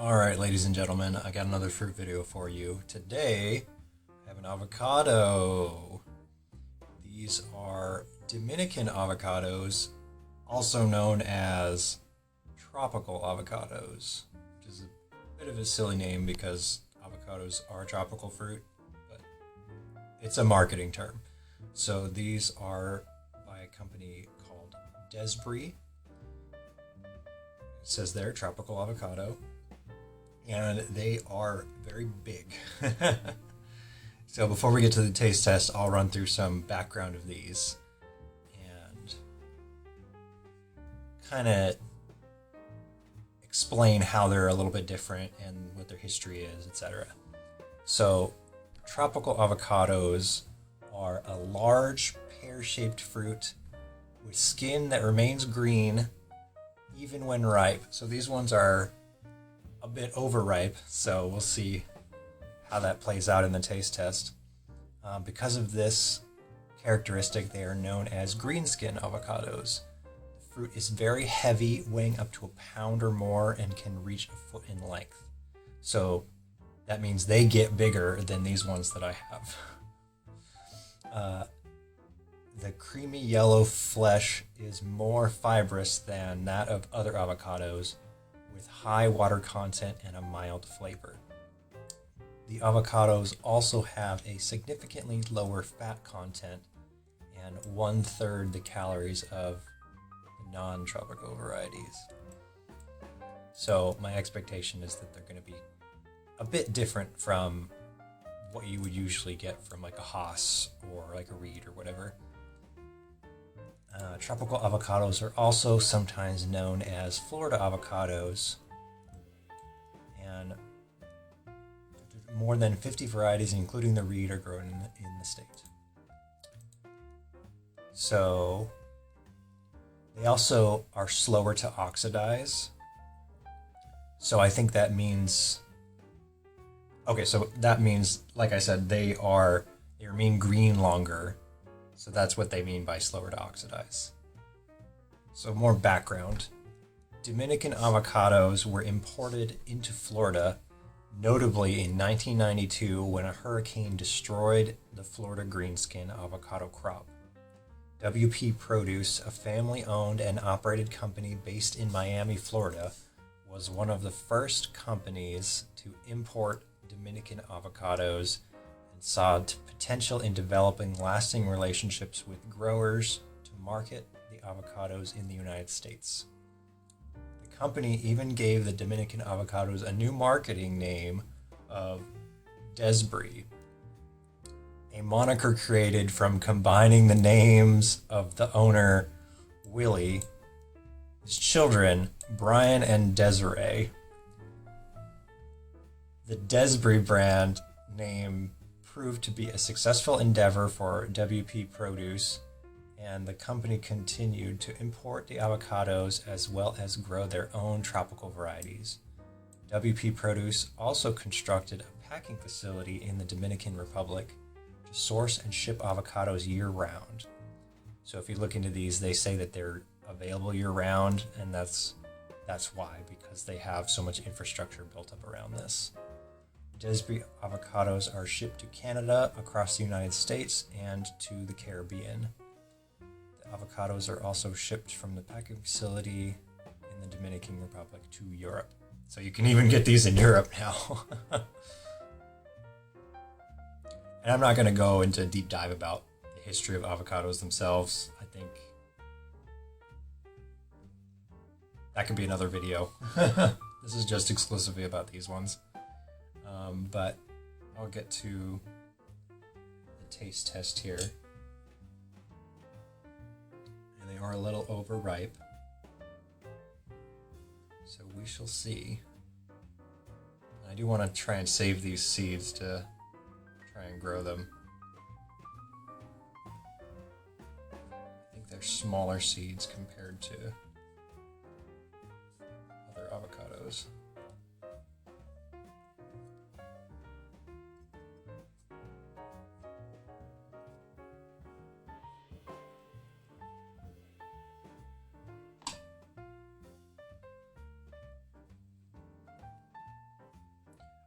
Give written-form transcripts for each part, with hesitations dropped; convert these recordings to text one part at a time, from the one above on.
Alright, ladies and gentlemen, I got another fruit video for you. Today, I have an avocado. These are Dominican avocados, also known as tropical avocados, which is a bit of a silly name because avocados are a tropical fruit, but it's a marketing term. So these are by a company called Desbry. It says there, tropical avocado. And they are very big. So before we get to the taste test, I'll run through some background of these and kind of explain how they're a little bit different and what their history is, etc. So tropical avocados are a large pear-shaped fruit with skin that remains green even when ripe. So these ones are a bit overripe, so we'll see how that plays out in the taste test. Because of this characteristic, they are known as green skin avocados. The fruit is very heavy, weighing up to a pound or more, and can reach a foot in length. So that means they get bigger than these ones that I have. The creamy yellow flesh is more fibrous than that of other avocados, with high water content and a mild flavor. The avocados also have a significantly lower fat content and 1/3 the calories of the non-tropical varieties. So my expectation is that they're going to be a bit different from what you would usually get from like a Haas or like a Reed or whatever. Tropical avocados are also sometimes known as Florida avocados, and more than 50 varieties, including the Reed, are grown in the state. So they also are slower to oxidize. So I think that means, like I said, they remain green longer. So that's what they mean by slower to oxidize. So more background. Dominican avocados were imported into Florida, notably in 1992 when a hurricane destroyed the Florida greenskin avocado crop. WP Produce, a family-owned and operated company based in Miami, Florida, was one of the first companies to import Dominican avocados and saw potential in developing lasting relationships with growers to market the avocados in the United States. The company even gave the Dominican avocados a new marketing name of Desbry, a moniker created from combining the names of the owner, Willie, his children, Brian and Desiree. The Desbry brand name proved to be a successful endeavor for WP Produce, and the company continued to import the avocados as well as grow their own tropical varieties. WP Produce also constructed a packing facility in the Dominican Republic to source and ship avocados year-round. So if you look into these, they say that they're available year-round, and that's why, because they have so much infrastructure built up around this. Desbry avocados are shipped to Canada, across the United States, and to the Caribbean. The avocados are also shipped from the packing facility in the Dominican Republic to Europe. So you can even get these in Europe now. And I'm not going to go into a deep dive about the history of avocados themselves. I think that could be another video. This is just exclusively about these ones. But I'll get to the taste test here. And they are a little overripe. So we shall see. I do want to try and save these seeds to try and grow them. I think they're smaller seeds compared to other avocados.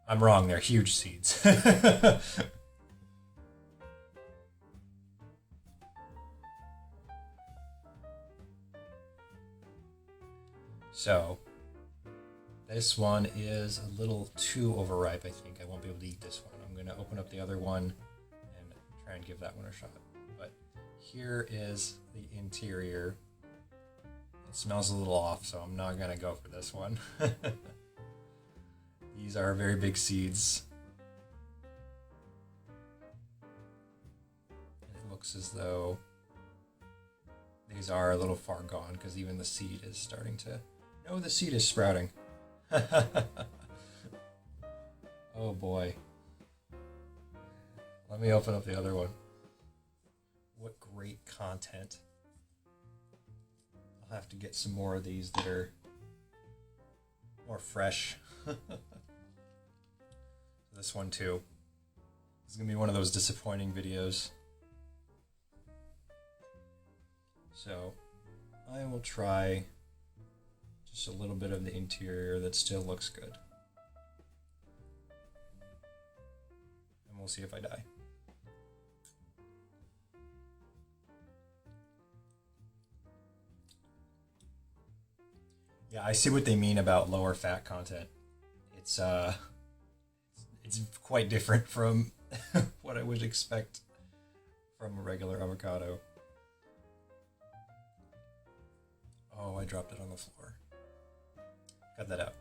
I'm wrong, they're huge seeds. So, this one is a little too overripe, I think. I won't be able to eat this one. I'm going to open up the other one and try and give that one a shot. But here is the interior. It smells a little off, so I'm not going to go for this one. These are very big seeds. And it looks as though these are a little far gone because even the seed is starting to... No, the seed is sprouting. Oh boy. Let me open up the other one. What great content. I'll have to get some more of these that are more fresh. This one too. This is going to be one of those disappointing videos. So I will try just a little bit of the interior that still looks good. And we'll see if I die. Yeah, I see what they mean about lower fat content. It's quite different from what I would expect from a regular avocado. Oh, I dropped it on the floor. Cut that out.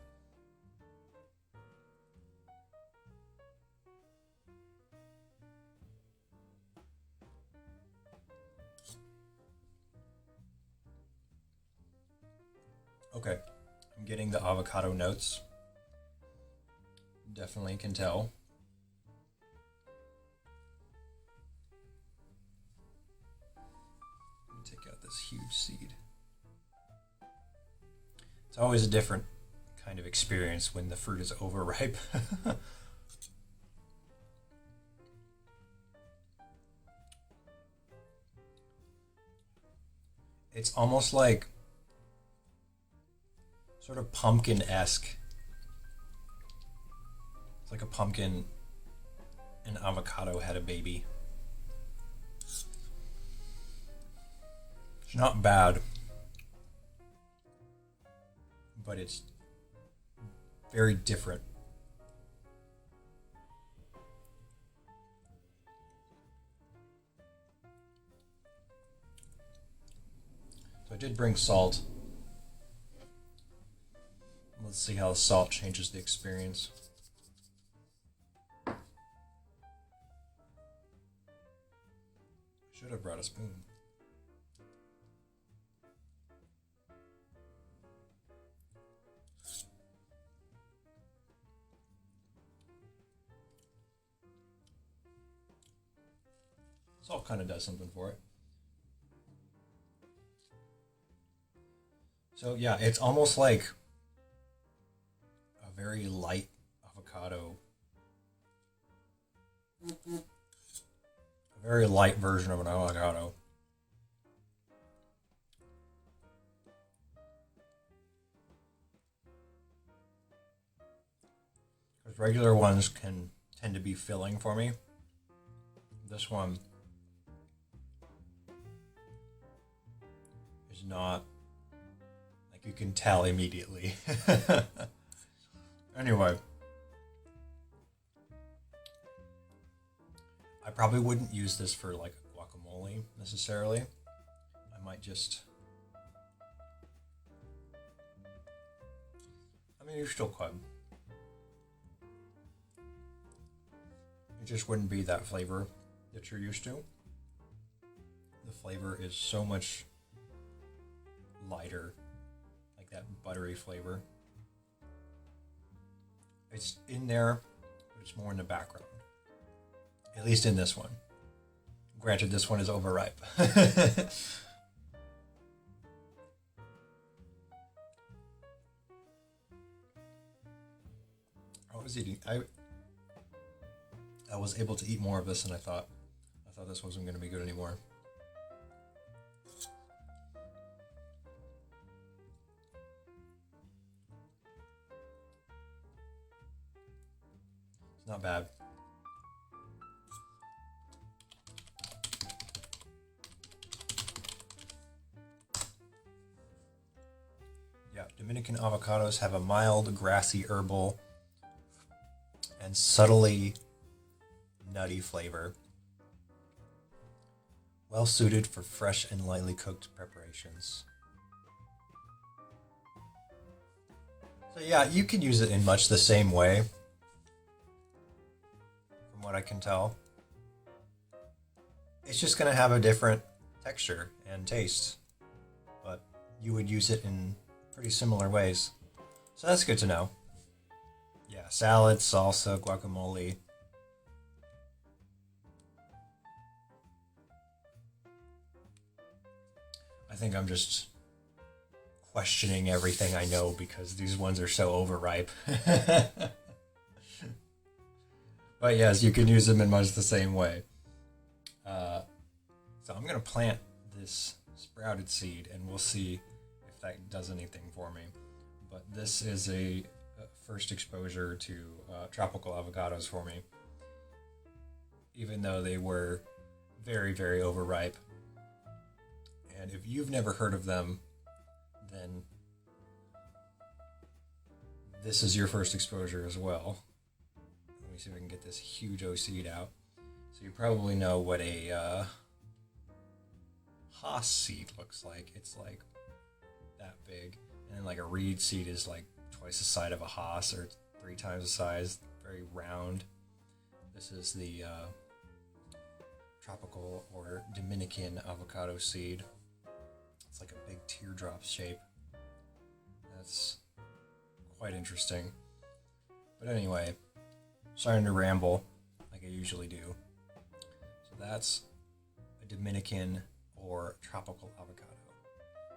Okay, I'm getting the avocado notes. Definitely can tell. Let me take out this huge seed. It's always a different kind of experience when the fruit is overripe. It's almost like sort of pumpkin-esque. It's like a pumpkin and avocado had a baby. It's not bad, but it's very different. So I did bring salt. Let's see how the salt changes the experience. Should have brought a spoon. Salt kind of does something for it. So yeah, it's almost like a very light avocado. A very light version of an avocado. Because regular ones can tend to be filling for me. This one is not, like, you can tell immediately. Anyway, I probably wouldn't use this for like guacamole necessarily. I might just, I mean, you still could. It just wouldn't be that flavor that you're used to. The flavor is so much lighter, like that buttery flavor. It's in there, but it's more in the background. At least in this one. Granted, this one is overripe. I was able to eat more of this than I thought. I thought this wasn't going to be good anymore. Not bad. Yeah, Dominican avocados have a mild, grassy, herbal, and subtly nutty flavor. Well suited for fresh and lightly cooked preparations. So yeah, you can use it in much the same way, from what I can tell. It's just going to have a different texture and taste, but you would use it in pretty similar ways. So that's good to know. Yeah, salad, salsa, guacamole. I think I'm just questioning everything I know because these ones are so overripe. But yes, you can use them in much the same way. So I'm going to plant this sprouted seed and we'll see if that does anything for me. But this is a first exposure to tropical avocados for me. Even though they were very, very overripe. And if you've never heard of them, then this is your first exposure as well. Let me see if I can get this huge O seed out. So you probably know what a Haas seed looks like. It's like that big. And then like a reed seed is like twice the size of a Haas or 3 times the size. Very round. This is the tropical or Dominican avocado seed. It's like a big teardrop shape. That's quite interesting. But anyway, starting to ramble like I usually do. So that's a Dominican or tropical avocado.